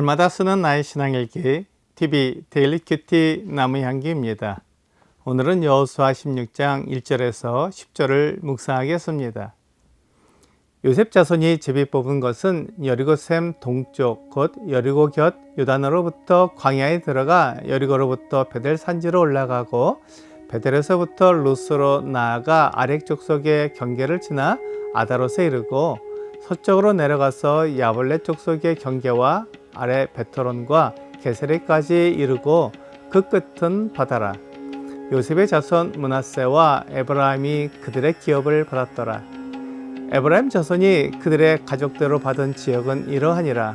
날마다 쓰는 나의 신앙일기 TV 데일리 큐티 나무향기입니다. 오늘은 여호수아 16장 1절에서 10절을 묵상하겠습니다. 요셉 자손이 제비 뽑은 것은 여리고샘 동쪽 곧 여리고 곁 요단으로부터 광야에 들어가 여리고로부터 베델 산지로 올라가고 베델에서부터 루스로 나아가 아렉 족속의 경계를 지나 아다롯에 이르고 서쪽으로 내려가서 야볼렛 족속의 경계와 아래 베토론과 게세레까지 이르고 그 끝은 바다라. 요셉의 자손 므낫세와 에브라임이 그들의 기업을 받았더라. 에브라임 자손이 그들의 가족대로 받은 지역은 이러하니라.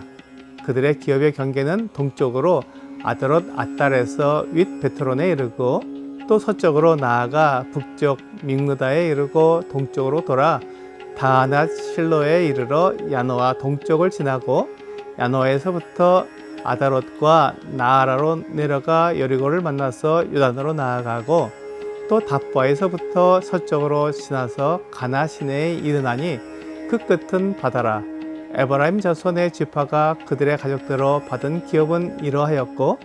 그들의 기업의 경계는 동쪽으로 아드롯 앗달에서 윗 베토론에 이르고 또 서쪽으로 나아가 북쪽 믹므다에 이르고 동쪽으로 돌아 다하낫 실로에 이르러 야노아 동쪽을 지나고 야노아에서부터 아다롯과 나아라로 내려가 여리고를 만나서 요단으로 나아가고 또 답바에서부터 서쪽으로 지나서 가나 시내에 이르나니 그 끝은 바다라. 에브라임 자손의 지파가 그들의 가족대로 받은 기업은 이러하였고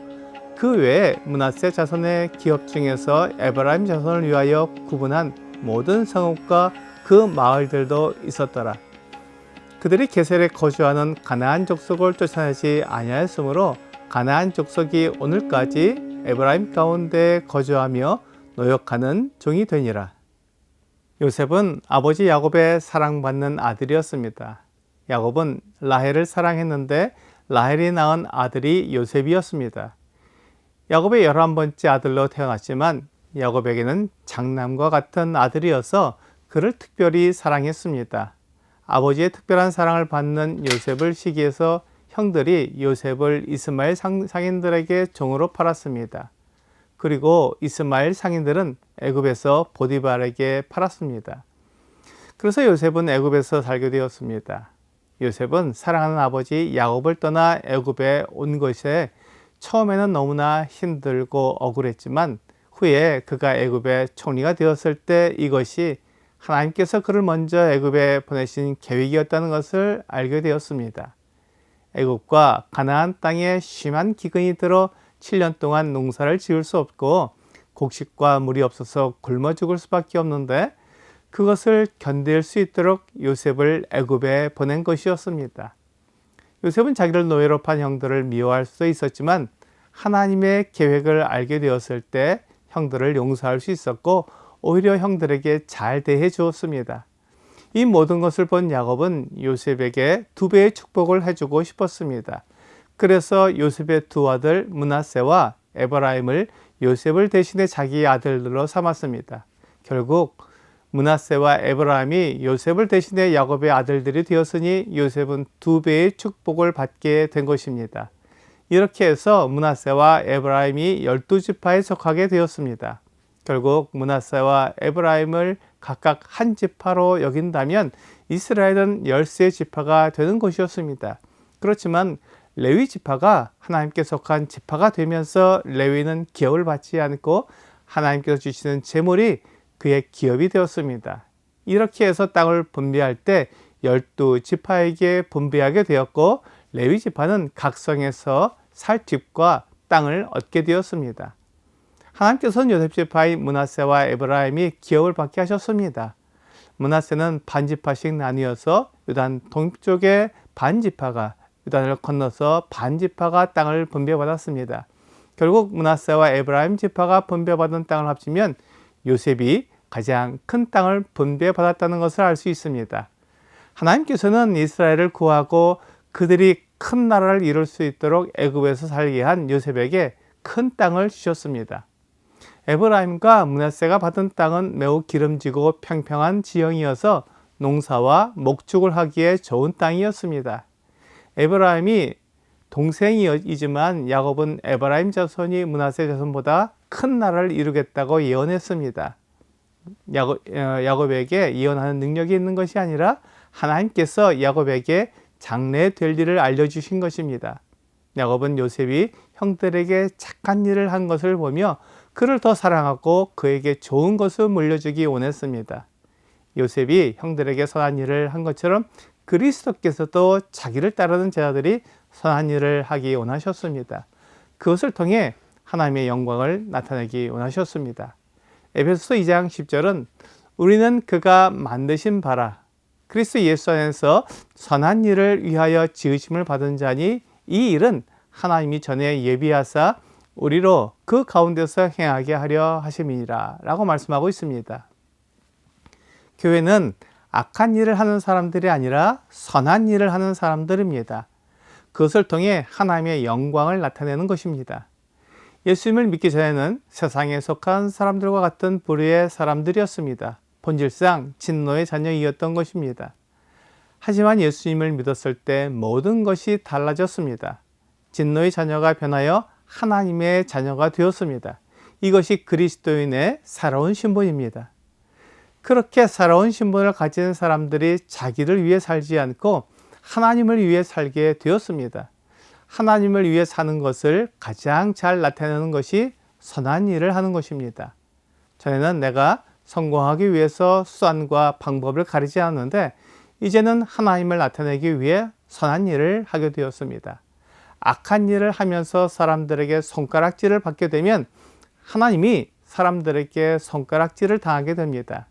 그 외에 므낫세 자손의 기업 중에서 에브라임 자손을 위하여 구분한 모든 성읍과 그 마을들도 있었더라. 그들이 게셀에 거주하는 가나안 족속을 쫓아내지 아니하였으므로 가나안 족속이 오늘까지 에브라임 가운데 거주하며 노역하는 종이 되니라. 요셉은 아버지 야곱의 사랑받는 아들이었습니다. 야곱은 라헬을 사랑했는데 라헬이 낳은 아들이 요셉이었습니다. 야곱의 11번째 아들로 태어났지만 야곱에게는 장남과 같은 아들이어서 그를 특별히 사랑했습니다. 아버지의 특별한 사랑을 받는 요셉을 시기해서 형들이 요셉을 이스마엘 상인들에게 종으로 팔았습니다. 그리고 이스마엘 상인들은 애굽에서 보디발에게 팔았습니다. 그래서 요셉은 애굽에서 살게 되었습니다. 요셉은 사랑하는 아버지 야곱을 떠나 애굽에 온 것에 처음에는 너무나 힘들고 억울했지만 후에 그가 애굽의 총리가 되었을 때 이것이 하나님께서 그를 먼저 애굽에 보내신 계획이었다는 것을 알게 되었습니다. 애굽과 가나안 땅에 심한 기근이 들어 7년 동안 농사를 지을 수 없고 곡식과 물이 없어서 굶어 죽을 수밖에 없는데 그것을 견딜 수 있도록 요셉을 애굽에 보낸 것이었습니다. 요셉은 자기를 노예로 판 형들을 미워할 수도 있었지만 하나님의 계획을 알게 되었을 때 형들을 용서할 수 있었고 오히려 형들에게 잘 대해 주었습니다. 이 모든 것을 본 야곱은 요셉에게 2배의 축복을 해주고 싶었습니다. 그래서 요셉의 두 아들 므낫세와 에브라임을 요셉을 대신해 자기의 아들들로 삼았습니다. 결국 므낫세와 에브라임이 요셉을 대신해 야곱의 아들들이 되었으니 요셉은 2배의 축복을 받게 된 것입니다. 이렇게 해서 므낫세와 에브라임이 12지파에 속하게 되었습니다. 결국 므낫세와 에브라임을 각각 한 지파로 여긴다면 이스라엘은 13지파가 되는 것이었습니다. 그렇지만 레위 지파가 하나님께 속한 지파가 되면서 레위는 기업을 받지 않고 하나님께서 주시는 재물이 그의 기업이 되었습니다. 이렇게 해서 땅을 분배할 때 12지파에게 분배하게 되었고 레위 지파는 각 성에서 살 집과 땅을 얻게 되었습니다. 하나님께서는 요셉 지파인 므낫세와 에브라임이 기업을 받게 하셨습니다. 므낫세는 반지파씩 나뉘어서 요단 동쪽의 반지파가 요단을 건너서 반지파가 땅을 분배받았습니다. 결국 므낫세와 에브라임 지파가 분배받은 땅을 합치면 요셉이 가장 큰 땅을 분배받았다는 것을 알 수 있습니다. 하나님께서는 이스라엘을 구하고 그들이 큰 나라를 이룰 수 있도록 애굽에서 살게 한 요셉에게 큰 땅을 주셨습니다. 에브라임과 므낫세가 받은 땅은 매우 기름지고 평평한 지형이어서 농사와 목축을 하기에 좋은 땅이었습니다. 에브라임이 동생이지만 야곱은 에브라임 자손이 므낫세 자손보다 큰 나라를 이루겠다고 예언했습니다. 야곱에게 예언하는 능력이 있는 것이 아니라 하나님께서 야곱에게 장래될 일을 알려주신 것입니다. 야곱은 요셉이 형들에게 착한 일을 한 것을 보며 그를 더 사랑하고 그에게 좋은 것을 물려주기 원했습니다. 요셉이 형들에게 선한 일을 한 것처럼 그리스도께서도 자기를 따르는 제자들이 선한 일을 하기 원하셨습니다. 그것을 통해 하나님의 영광을 나타내기 원하셨습니다. 에베소서 2장 10절은 우리는 그가 만드신 바라 그리스도 예수 안에서 선한 일을 위하여 지으심을 받은 자니 이 일은 하나님이 전에 예비하사 우리로 그 가운데서 행하게 하려 하심이니라 라고 말씀하고 있습니다. 교회는 악한 일을 하는 사람들이 아니라 선한 일을 하는 사람들입니다. 그것을 통해 하나님의 영광을 나타내는 것입니다. 예수님을 믿기 전에는 세상에 속한 사람들과 같은 부류의 사람들이었습니다. 본질상 진노의 자녀이었던 것입니다. 하지만 예수님을 믿었을 때 모든 것이 달라졌습니다. 진노의 자녀가 변하여 하나님의 자녀가 되었습니다. 이것이 그리스도인의 새로운 신분입니다. 그렇게 새로운 신분을 가진 사람들이 자기를 위해 살지 않고 하나님을 위해 살게 되었습니다. 하나님을 위해 사는 것을 가장 잘 나타내는 것이 선한 일을 하는 것입니다. 전에는 내가 성공하기 위해서 수단과 방법을 가리지 않는데 이제는 하나님을 나타내기 위해 선한 일을 하게 되었습니다. 악한 일을 하면서 사람들에게 손가락질을 받게 되면 하나님이 사람들에게 손가락질을 당하게 됩니다.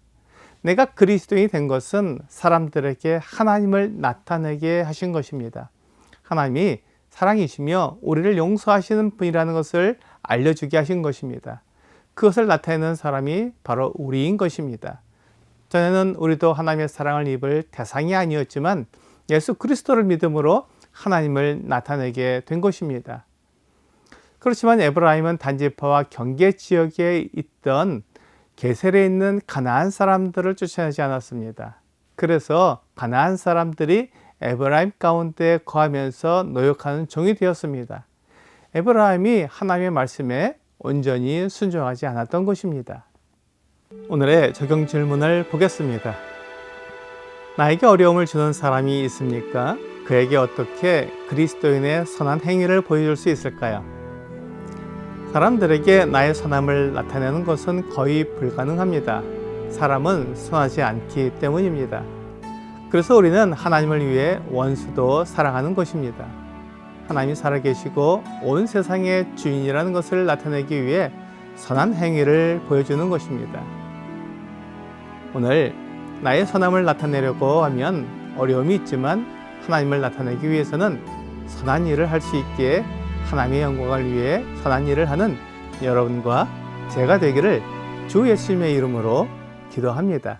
내가 그리스도인이 된 것은 사람들에게 하나님을 나타내게 하신 것입니다. 하나님이 사랑이시며 우리를 용서하시는 분이라는 것을 알려주게 하신 것입니다. 그것을 나타내는 사람이 바로 우리인 것입니다. 전에는 우리도 하나님의 사랑을 입을 대상이 아니었지만 예수 그리스도를 믿음으로 하나님을 나타내게 된 것입니다. 그렇지만 에브라임은 단지파와 경계 지역에 있던 게셀에 있는 가나안 사람들을 쫓아내지 않았습니다. 그래서 가나안 사람들이 에브라임 가운데 거하면서 노역하는 종이 되었습니다. 에브라임이 하나님의 말씀에 온전히 순종하지 않았던 것입니다. 오늘의 적용 질문을 보겠습니다. 나에게 어려움을 주는 사람이 있습니까? 그에게 어떻게 그리스도인의 선한 행위를 보여줄 수 있을까요? 사람들에게 나의 선함을 나타내는 것은 거의 불가능합니다. 사람은 선하지 않기 때문입니다. 그래서 우리는 하나님을 위해 원수도 사랑하는 것입니다. 하나님이 살아계시고 온 세상의 주인이라는 것을 나타내기 위해 선한 행위를 보여주는 것입니다. 오늘 나의 선함을 나타내려고 하면 어려움이 있지만 하나님을 나타내기 위해서는 선한 일을 할 수 있기에 하나님의 영광을 위해 선한 일을 하는 여러분과 제가 되기를 주 예수님의 이름으로 기도합니다.